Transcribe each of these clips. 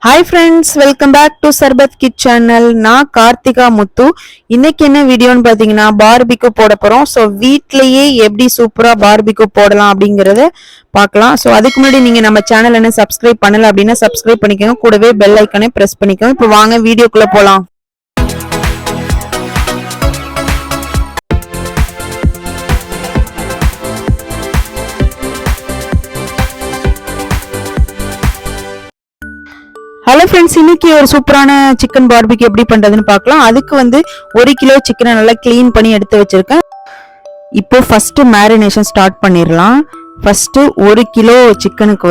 Hi friends, welcome back to Sarbathkids channel. நான் கார்த்திகா முத்து. இன்னைக்கு என்ன வீடியோன்னு பாத்தீங்கன்னா பார்பிக்யூ போட போறோம். ஸோ வீட்லயே எப்படி சூப்பரா பார்பிக்யூ போடலாம் அப்படிங்கறத பார்க்கலாம். ஸோ அதுக்கு முன்னாடி நீங்க நம்ம சேனல் என்ன சப்ஸ்கிரைப் பண்ணல அப்படின்னா சப்ஸ்கிரைப் பண்ணிக்கோங்க, கூடவே பெல் ஐக்கனை பிரஸ் பண்ணிக்கோங்க. இப்போ வாங்க வீடியோக்குள்ள போலாம். ஹலோ ஃப்ரெண்ட்ஸ், இன்னைக்கு ஒரு சூப்பரான சிக்கன் பார்பிக்யூ எப்படி பண்றதுன்னு பார்க்கலாம். அதுக்கு 1 கிலோ சிக்கனை நல்லா க்ளீன் பண்ணி எடுத்து வச்சிருக்கேன். இப்போ ஃபர்ஸ்ட் மேரினேஷன் ஸ்டார்ட் பண்ணிடலாம். ஃபர்ஸ்ட் 1 கிலோ சிக்கனுக்கு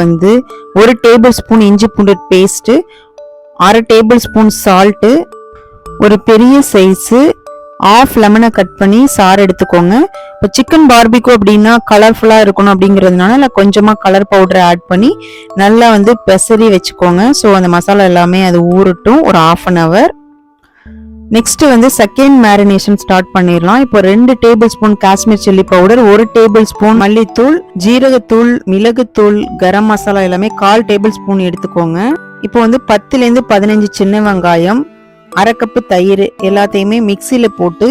1 டேபிள் ஸ்பூன் இஞ்சி பூண்டு பேஸ்ட், 1/2 டேபிள் ஸ்பூன் சால்ட்டு, ஒரு பெரிய சைஸு ஆஃப் லெமனை கட் பண்ணி சாறு எடுத்துக்கோங்க. இப்போ சிக்கன் பார்பிக்யூ அப்படின்னா கலர்ஃபுல்லாக இருக்கணும் அப்படிங்கிறதுனால கொஞ்சமாக கலர் பவுடரை ஆட் பண்ணி நல்லா பெசரி வச்சுக்கோங்க. ஸோ அந்த மசாலா எல்லாமே அது ஊறட்டும் ஒரு 1/2 hour. Next second marination start பண்ணிடலாம். இப்போ 2 table spoon Kashmir chilli powder, 1 table spoon மல்லித்தூள், ஜீரகத்தூள், மிளகுத்தூள், கரம் மசாலா எல்லாமே 1/4 டேபிள் ஸ்பூன் எடுத்துக்கோங்க. இப்போ 10லேருந்து 15 சின்ன வெங்காயம், 1/2 கப்பு தயிர் எல்லாத்தையுமே மிக்சியில போட்டு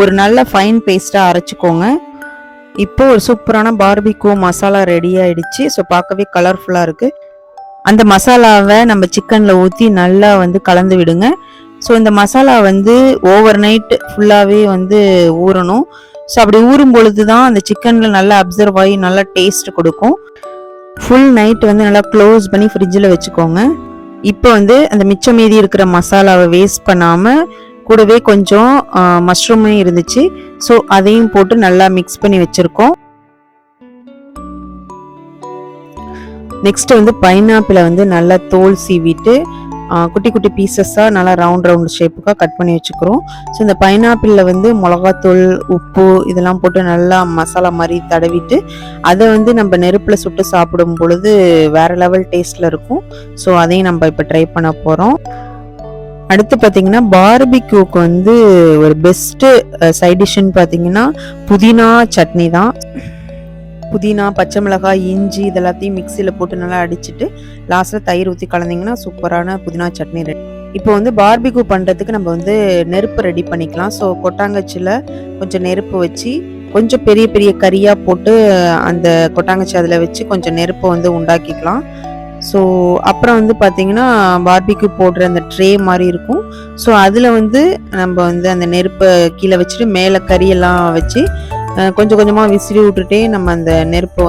ஒரு நல்ல ஃபைன் பேஸ்டா அரைச்சிக்கோங்க. இப்போ ஒரு சூப்பரான பார்பிக்யூ மசாலா ரெடி ஆயிடுச்சு. ஸோ பார்க்கவே கலர்ஃபுல்லா இருக்கு. அந்த மசாலாவை நம்ம சிக்கன்ல ஊற்றி நல்லா கலந்து விடுங்க. ஸோ இந்த மசாலா ஓவர் நைட் ஃபுல்லாவே ஊறணும். ஸோ அப்படி ஊறும் பொழுது தான் அந்த சிக்கன்ல நல்லா அப்சர்வ் ஆகி நல்லா டேஸ்ட் கொடுக்கும். ஃபுல் நைட் நல்லா க்ளோஸ் பண்ணி ஃப்ரிட்ஜில் வச்சுக்கோங்க. இப்போ அந்த மிச்சம் மீதி இருக்கிற மசாலாவை வேஸ்ட் பண்ணாமல் கூடவே கொஞ்சம் மஷ்ரூமே இருந்துச்சு. ஸோ அதையும் போட்டு நல்லா மிக்ஸ் பண்ணி வச்சுருக்கோம். நெக்ஸ்ட் பைனாப்பிளை நல்லா தோல் சீவிட்டு குட்டி குட்டி பீசஸாக நல்லா ரவுண்ட் ஷேப்புக்காக கட் பண்ணி வச்சுக்கிறோம். ஸோ இந்த பைனாப்பிளில் மிளகாத்தூள், உப்பு இதெல்லாம் போட்டு நல்லா மசாலா மாதிரி தடவிட்டு அதை நம்ம நெருப்பில் சுட்டு சாப்பிடும் பொழுது வேறு லெவல் டேஸ்ட்டில் இருக்கும். ஸோ அதையும் நம்ம இப்போ ட்ரை பண்ண போகிறோம். அடுத்து பார்த்தீங்கன்னா பார்பிக்யூக்கு ஒரு பெஸ்ட்டு சைட் டிஷ்ஷுன்னு பார்த்தீங்கன்னா புதினா சட்னி தான். புதினா, பச்சை மிளகாய், இஞ்சி இதெல்லாத்தையும் மிக்சியில் போட்டு நல்லா அடிச்சுட்டு லாஸ்ட்டில் தயிர் ஊற்றி கலந்தீங்கன்னா சூப்பரான புதினா சட்னி ரெடி. இப்போ பார்பிக்யூ பண்ணுறதுக்கு நம்ம நெருப்பு ரெடி பண்ணிக்கலாம். ஸோ கொட்டாங்கச்சியில் கொஞ்சம் நெருப்பு வச்சு கொஞ்சம் பெரிய பெரிய கறியாக போட்டு அந்த கொட்டாங்கச்சி அதில் வச்சு கொஞ்சம் நெருப்பை உண்டாக்கிக்கலாம். ஸோ அப்புறம் பார்த்தீங்கன்னா பார்பிக்யூ போடுற அந்த ட்ரே மாதிரி இருக்கும். ஸோ அதில் நம்ம அந்த நெருப்பை கீழே வச்சுட்டு மேலே கறியெல்லாம் வச்சு கொஞ்சம் கொஞ்சமாக விசிறி விட்டுட்டே நம்ம அந்த நெருப்பை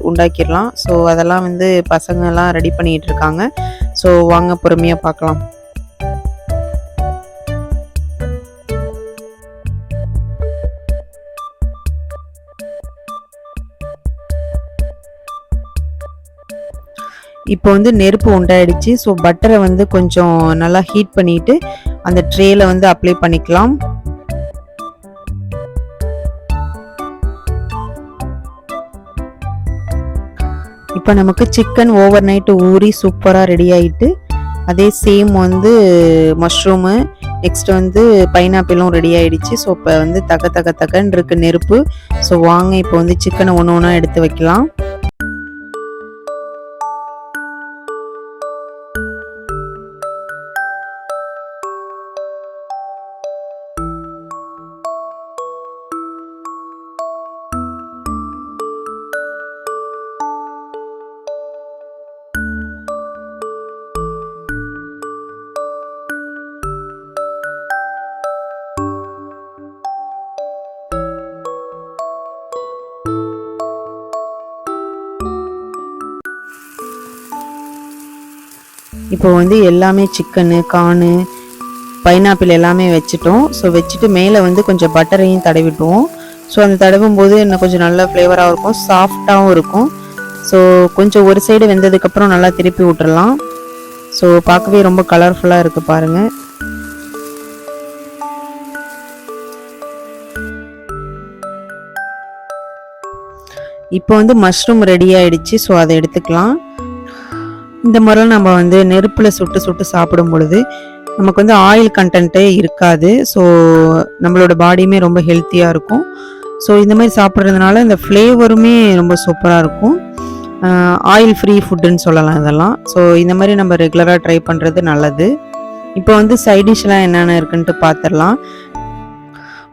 உண்டாக்கிடலாம். ஸோ அதெல்லாம் பசங்கள்லாம் ரெடி பண்ணிகிட்டு இருக்காங்க. ஸோ வாங்க பொறுமையாக பார்க்கலாம். இப்போ நெருப்பு உண்டாயிடுச்சு. ஸோ பட்டரை கொஞ்சம் நல்லா ஹீட் பண்ணிட்டு அந்த ட்ரேல அப்ளை பண்ணிக்கலாம். இப்போ நமக்கு சிக்கன் ஓவர் நைட்டு ஊறி சூப்பராக ரெடி ஆகிட்டு அதே சேம் மஷ்ரூமு நெக்ஸ்ட் பைனாப்பிளும் ரெடி ஆகிடுச்சு. ஸோ இப்போ தகன்னு இருக்கு நெருப்பு. ஸோ வாங்க இப்போ சிக்கனை ஒன்று ஒன்றா எடுத்து வைக்கலாம். இப்போ எல்லாமே சிக்கனு, கார்னு, பைனாப்பிள் எல்லாமே வச்சுட்டோம். ஸோ வச்சுட்டு மேலே கொஞ்சம் பட்டரையும் தடவிட்டுவோம். ஸோ அந்த தடவும் போது இன்னும் கொஞ்சம் நல்ல ஃப்ளேவராகவும் இருக்கும், சாஃப்டாகவும் இருக்கும். ஸோ கொஞ்சம் ஒரு சைடு வெந்ததுக்கப்புறம் நல்லா திருப்பி விட்டுறலாம். ஸோ பார்க்கவே ரொம்ப கலர்ஃபுல்லாக இருக்குது பாருங்கள். இப்போ மஷ்ரூம் ரெடி ஆகிடுச்சு. ஸோ அதை எடுத்துக்கலாம். இந்த முறை நம்ம நெருப்பில் சுட்டு சாப்பிடும் பொழுது நமக்கு ஆயில் கண்டென்ட்டே இருக்காது. ஸோ நம்மளோட பாடியுமே ரொம்ப ஹெல்த்தியாக இருக்கும். ஸோ இந்த மாதிரி சாப்பிட்றதுனால இந்த ஃப்ளேவருமே ரொம்ப சூப்பராக இருக்கும். ஆயில் ஃப்ரீ ஃபுட்டுன்னு சொல்லலாம் இதெல்லாம். ஸோ இந்த மாதிரி நம்ம ரெகுலராக ட்ரை பண்ணுறது நல்லது. இப்போ வந்து சைட் டிஷ்லாம் என்னென்ன இருக்குன்ட்டு பார்த்துடலாம்.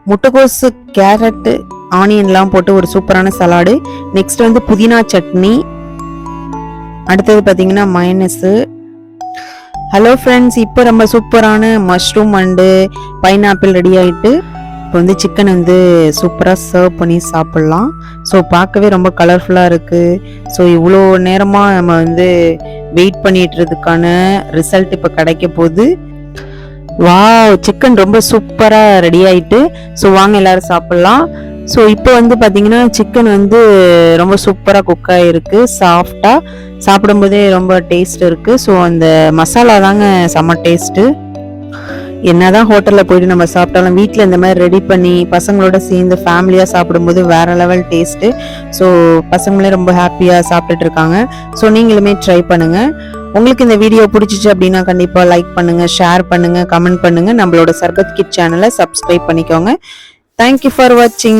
முட்டைக்கோசு, கேரட்டு, ஆனியன்லாம் போட்டு ஒரு சூப்பரான சலாடு. நெக்ஸ்ட் வந்து புதினா சட்னி. அடுத்தது பார்த்தீங்கன்னா மைனஸு. ஹலோ ஃப்ரெண்ட்ஸ், இப்போ ரொம்ப சூப்பரான மஷ்ரூம் அண்டு பைனாப்பிள் ரெடி ஆகிட்டு இப்போ வந்து சிக்கன் வந்து சூப்பராக சர்வ் பண்ணி சாப்பிட்லாம். ஸோ பார்க்கவே ரொம்ப கலர்ஃபுல்லாக இருக்குது. ஸோ இவ்வளோ நேரமாக நம்ம வந்து வெயிட் பண்ணிட்டுறதுக்கான ரிசல்ட் இப்போ கிடைக்க போகுது. வாவ், சிக்கன் ரொம்ப சூப்பராக ரெடி ஆகிட்டு. ஸோ வாங்க எல்லோரும் சாப்பிட்லாம். ஸோ இப்போ வந்து பார்த்தீங்கன்னா சிக்கன் வந்து ரொம்ப சூப்பராக குக் ஆகிருக்கு, சாஃப்டாக, சாப்பிடும்போதே ரொம்ப டேஸ்ட் இருக்குது. ஸோ அந்த மசாலா தாங்க செம்ம டேஸ்ட்டு. என்னதான் ஹோட்டலில் போயிட்டு நம்ம சாப்பிட்டாலும் வீட்டில் இந்த மாதிரி ரெடி பண்ணி பசங்களோட சேர்ந்து ஃபேமிலியாக சாப்பிடும்போது வேறு லெவல் டேஸ்ட்டு. ஸோ பசங்களே ரொம்ப ஹாப்பியாக சாப்பிட்டுட்டு இருக்காங்க. ஸோ நீங்களுமே ட்ரை பண்ணுங்கள். உங்களுக்கு இந்த வீடியோ பிடிச்சிச்சு அப்படின்னா கண்டிப்பாக லைக் பண்ணுங்கள், ஷேர் பண்ணுங்கள், கமெண்ட் பண்ணுங்கள். நம்மளோட சர்பத் கிட் சேனலை சப்ஸ்கிரைப் பண்ணிக்கோங்க. Thank you for watching.